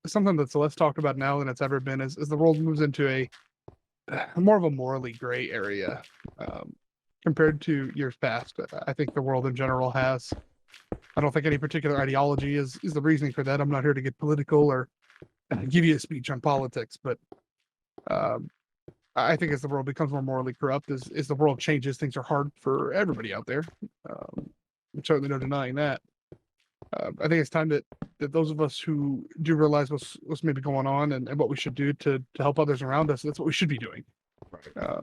something that's less talked about now than it's ever been is the world moves into a more of a morally gray area compared to years past. I think the world in general has. I don't think any particular ideology is the reasoning for that. I'm not here to get political or give you a speech on politics, but um, I think as the world becomes more morally corrupt, as the world changes, things are hard for everybody out there. There's certainly no denying that. I think it's time that those of us who do realize what's maybe going on and what we should do to help others around us, that's what we should be doing. Right.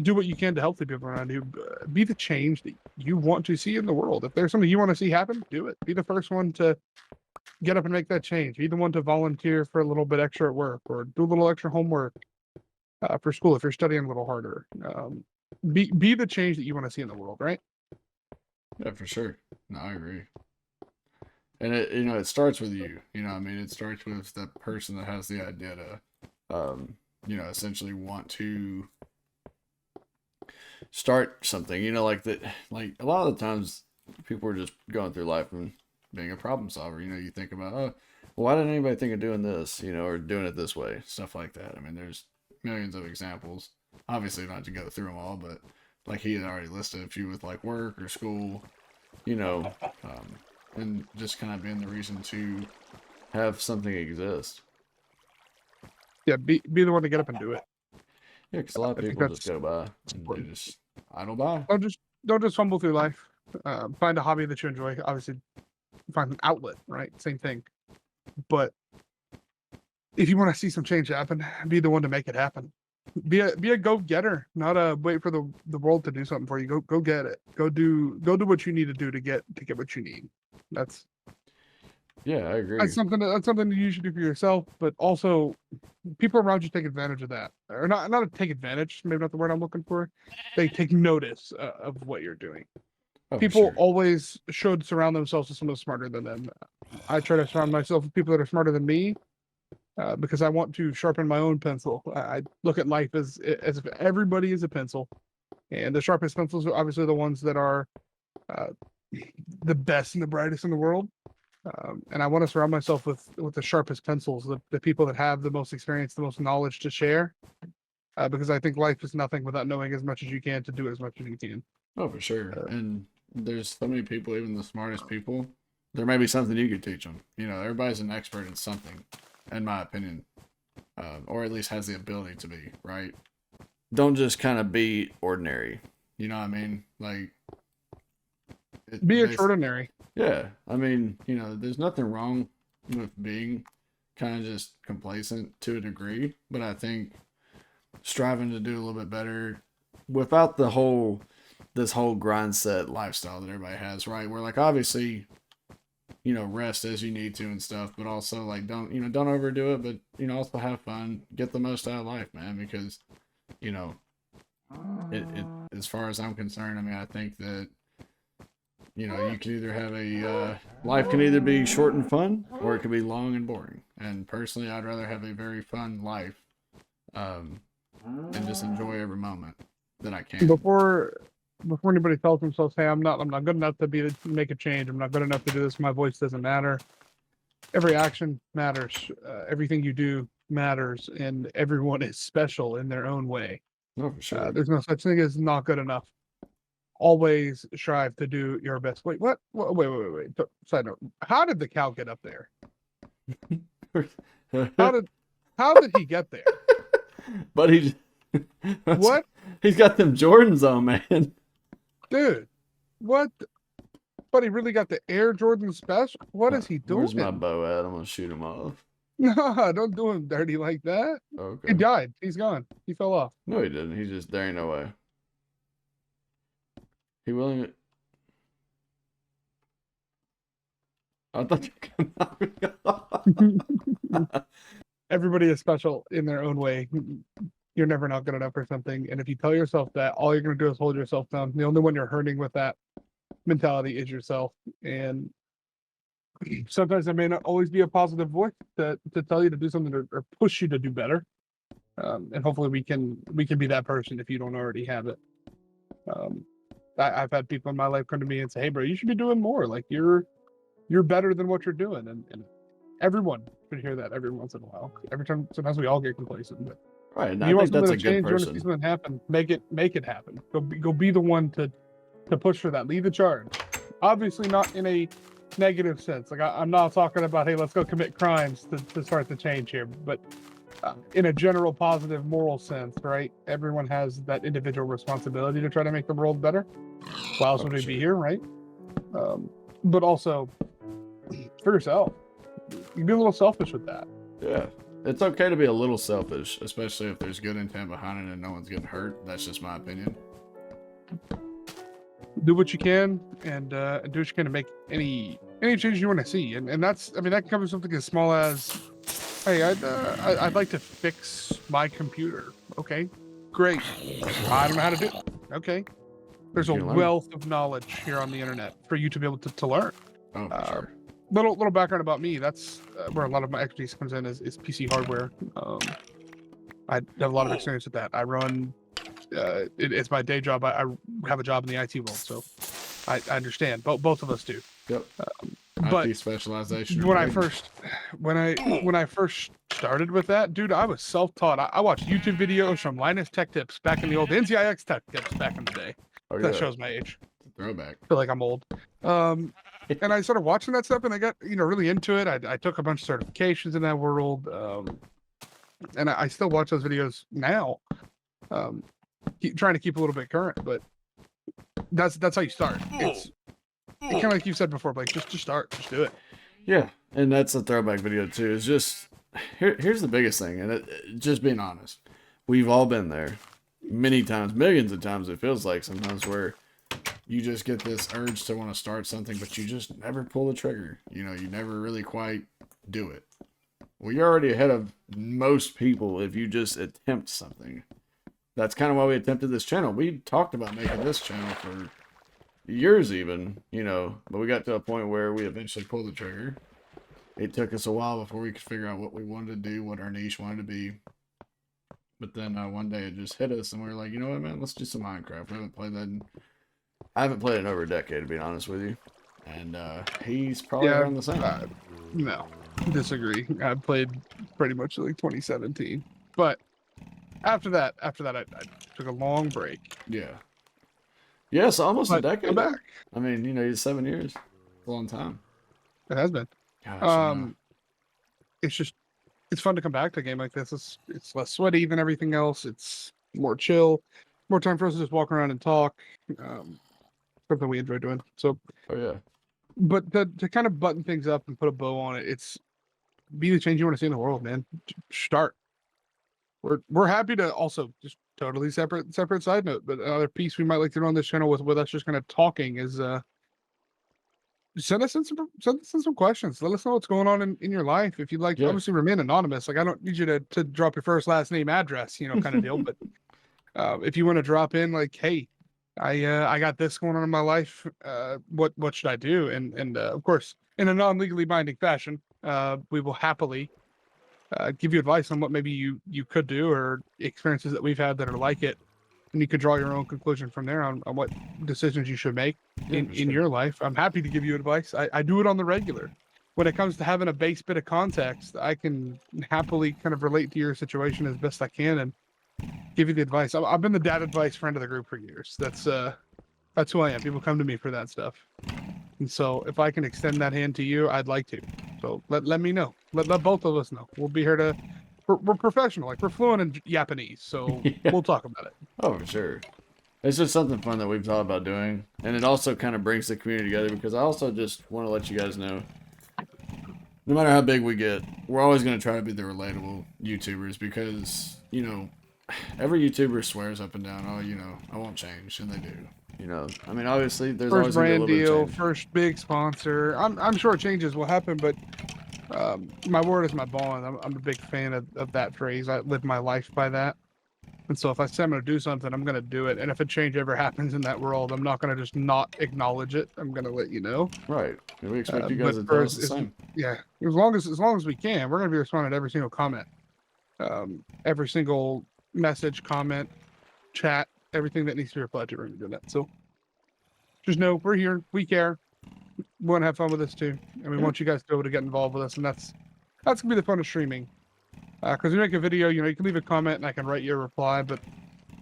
Do what you can to help the people around you. Be the change that you want to see in the world. If there's something you want to see happen, do it. Be the first one to get up and make that change. Be the one to volunteer for a little bit extra at work or do a little extra homework for school if you're studying a little harder. Be the change that you want to see in the world, right? Yeah, for sure. No, I agree. And it starts with you. It starts with the person that has the idea to, essentially want to start something. Like that. Like a lot of the times, people are just going through life and being a problem solver. You think about, oh, well, why didn't anybody think of doing this? Or doing it this way, stuff like that. There's millions of examples. Obviously, not to go through them all, but like he had already listed a few with like work or school. And just kind of being the reason to have something exist. Yeah, be the one to get up and do it. Yeah, because a lot of people just go by and they just idle by. Don't just fumble through life. Find a hobby that you enjoy. Obviously, find an outlet, right? Same thing. But if you want to see some change happen, be the one to make it happen. Be a go-getter, not a wait for the world to do something for you. Go get it. Go do what you need to do to get what you need. That's Yeah, I agree. that's something you should do for yourself, but also people around you take advantage of that, or not to take advantage. Maybe not the word I'm looking for. They take notice of what you're doing. Oh, for People sure. always should surround themselves with someone smarter than them. I try to surround myself with people that are smarter than me because I want to sharpen my own pencil. I look at life as if everybody is a pencil, and the sharpest pencils are obviously the ones that are uh, the best and the brightest in the world. And I want to surround myself with the sharpest pencils, the people that have the most experience, the most knowledge to share. Because I think life is nothing without knowing as much as you can to do as much as you can. Oh, for sure. And there's so many people, even the smartest people. There may be something you could teach them. Everybody's an expert in something, in my opinion, or at least has the ability to be. Right? Don't just kind of be ordinary. You know what I mean? Like, be extraordinary. Yeah, there's nothing wrong with being kind of just complacent to a degree, but I think striving to do a little bit better without this whole grind set lifestyle that everybody has, right? Where like obviously, rest as you need to and stuff, but also like don't overdo it, but also have fun, get the most out of life, man, because it as far as I'm concerned, I think that you can either have life can either be short and fun or it can be long and boring. And personally, I'd rather have a very fun life and just enjoy every moment that I can. Before anybody tells themselves, "Hey, I'm not good enough to make a change. I'm not good enough to do this. My voice doesn't matter." Every action matters. Everything you do matters, and everyone is special in their own way. No, for sure. There's no such thing as not good enough. Always strive to do your best. Wait, what? Wait. Side note. How did the cow get up there? How did he get there? But he what? He's got them Jordans on, man. Dude, what? But he really got the Air Jordan special? What is he doing? Where's my bow at? I'm gonna shoot him off. No, don't do him dirty like that. Okay. He died. He's gone. He fell off. No, he didn't. He just, there ain't no way. He willing? I thought you could. Everybody is special in their own way. You're never not good enough for something. And if you tell yourself that, all you're going to do is hold yourself down. The only one you're hurting with that mentality is yourself. And sometimes there may not always be a positive voice to tell you to do something or push you to do better. And hopefully we can be that person if you don't already have it. I've had people in my life come to me and say, "Hey, bro, you should be doing more. Like you're better than what you're doing." And everyone should hear that every once in a while. Every time, sometimes we all get complacent. But Right, and if I you want think that's something a to good change, you want to see person. something happen, make it happen. Go be the one to push for that. Lead the charge. Obviously, not in a negative sense. Like I'm not talking about, hey, let's go commit crimes to start the change here, but in a general positive moral sense, right? Everyone has that individual responsibility to try to make the world better. Why else would we be here, right? But also for yourself, you can be a little selfish with that. Yeah. It's okay to be a little selfish, especially if there's good intent behind it and no one's getting hurt. That's just my opinion. Do what you can and do what you can to make any changes you want to see. And that's, I mean, that can come to something as small as, hey, I'd like to fix my computer. Okay, great. I don't know how to do it. Okay. There's a You can learn. wealth of knowledge here on the internet for you to be able to learn. Oh, for sure. Little background about me. That's where a lot of my expertise comes in is PC hardware. I have a lot of experience with that. I run. It's my day job. I have a job in the IT world, so I understand. Both of us do. Yep. But IT specialization. when right? I first started with that, dude, I was self-taught. I watched YouTube videos from Linus Tech Tips back in the old NCIX Tech Tips back in the day. Oh, yeah. That shows my age. Throwback. I feel like I'm old. And I started watching that stuff, and I got really into it. I took a bunch of certifications in that world, and I still watch those videos now, trying to keep a little bit current. But that's how you start. It's kind of like you said before, Blake. Just start, just do it. Yeah, and that's a throwback video too. It's just here's the biggest thing, and just being honest, we've all been there many times, millions of times. It feels like sometimes where you just get this urge to want to start something, but you just never pull the trigger. You never really quite do it. Well, you're already ahead of most people if you just attempt something. That's kind of why we attempted this channel. We talked about making this channel for years even, but we got to a point where we eventually pulled the trigger. It took us a while before we could figure out what we wanted to do, what our niche wanted to be. But then one day it just hit us and we were like, you know what, man, let's do some Minecraft. We haven't played that I haven't played it in over a decade, to be honest with you. And he's probably around the same. No, disagree. I played pretty much like 2017. But after that, I took a long break. Yeah. Yes, almost a decade. I'm back. I mean, it's 7 years. It's a long time. It has been. Gosh, It's fun to come back to a game like this. It's less sweaty than everything else. It's more chill. More time for us to just walk around and talk. Something we enjoy doing. So. Oh yeah. But to kind of button things up and put a bow on it, it's be the change you want to see in the world, man. Start. We're happy to also just totally separate side note, but another piece we might like to do on this channel with us just kind of talking is send us in some questions. Let us know what's going on in your life. If you'd like to obviously remain anonymous, like I don't need you to drop your first last name address, kind of deal. But if you want to drop in like, hey, I got this going on in my life. What should I do? And of course, in a non-legally binding fashion, we will happily give you advice on what maybe you could do or experiences that we've had that are like it. And you could draw your own conclusion from there on what decisions you should make in your life. I'm happy to give you advice. I do it on the regular. When it comes to having a base bit of context, I can happily kind of relate to your situation as best I can and give you the advice. I've been the dad advice friend of the group for years. That's who I am. People come to me for that stuff. And so if I can extend that hand to you, I'd like to. So let me know. Let both of us know. We'll be here to we're professional, like we're fluent in Japanese, so we'll talk about it. Oh, for sure. It's just something fun that we've thought about doing. And it also kind of brings the community together because I also just want to let you guys know, no matter how big we get, we're always going to try to be the relatable YouTubers because, every YouTuber swears up and down, oh, I won't change, and they do. I mean, obviously, there's first always going to be a brand little bit of deal, change. first big sponsor. I'm sure changes will happen, but my word is my bond. I'm a big fan of that phrase. I live my life by that. And so if I say I'm going to do something, I'm going to do it. And if a change ever happens in that world, I'm not going to just not acknowledge it. I'm going to let you know. Right. And we expect you guys to tell us the same. Yeah. As long as we can, we're going to be responding to every single comment, every single message, comment, chat, everything that needs to be replied to. We're going to do that. So just know we're here. We care. We want to have fun with this too. And we want you guys to be able to get involved with us. And that's that's gonna be the fun of streaming. Because you make a video, you know, you can leave a comment and I can write your reply, but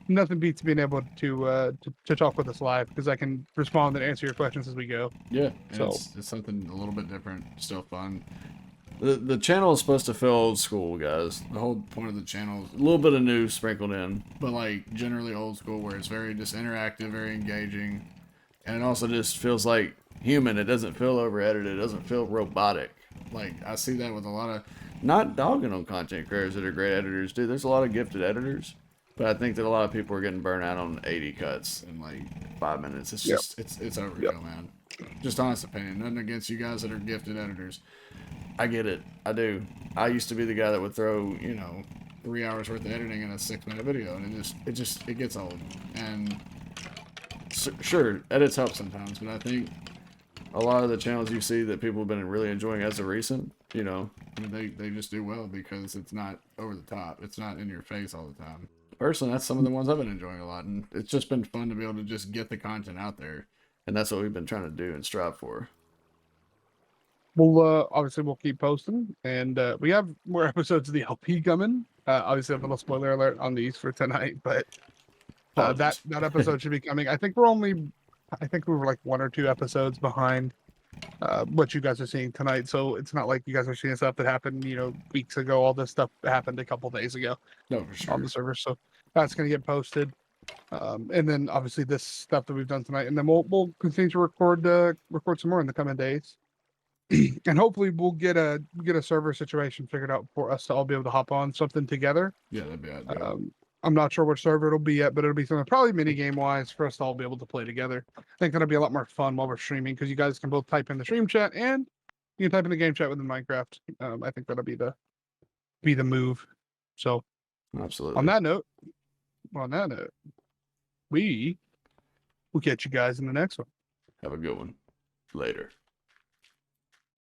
nothing beats being able to talk with us live because I can respond and answer your questions as we go. Yeah, and So it's something a little bit different, still fun. The channel is supposed to feel old school, guys. The whole point of the channel is a little bit of new sprinkled in, but like generally old school, where it's very just interactive, very engaging, and it also just feels like human. It doesn't feel over edited. It doesn't feel robotic. Like I see that with a lot of, not dogging on content creators that are great editors, dude. There's a lot of gifted editors, but I think that a lot of people are getting burnt out on 80 cuts in like 5 minutes. It's yep, just it's overkill, yep. man. Just honest opinion. Nothing against you guys that are gifted editors. I get it. I do. I used to be the guy that would throw, 3 hours worth of editing in a 6-minute video, and it gets old. And sure, edits help sometimes, but I think a lot of the channels you see that people have been really enjoying as of recent, they just do well because it's not over the top. It's not in your face all the time. Personally, that's some of the ones I've been enjoying a lot, and it's just been fun to be able to just get the content out there. And that's what we've been trying to do and strive for. We'll obviously we'll keep posting, and we have more episodes of the LP coming. Obviously, a little spoiler alert on these for tonight, but that Apologies. episode should be coming. I think we were like 1 or 2 episodes behind what you guys are seeing tonight. So it's not like you guys are seeing stuff that happened, weeks ago. All this stuff happened a couple days ago No, for sure. on the server. So that's going to get posted. And then obviously this stuff that we've done tonight, and then we'll continue to record some more in the coming days. And hopefully we'll get a server situation figured out for us to all be able to hop on something together. Yeah, that'd be ideal. I'm not sure which server it'll be yet, but it'll be something probably mini game wise for us to all be able to play together. I think that'll be a lot more fun while we're streaming because you guys can both type in the stream chat and you can type in the game chat within Minecraft. I think that'll be the move. So Absolutely. on that note, we will catch you guys in the next one. Have a good one. Later.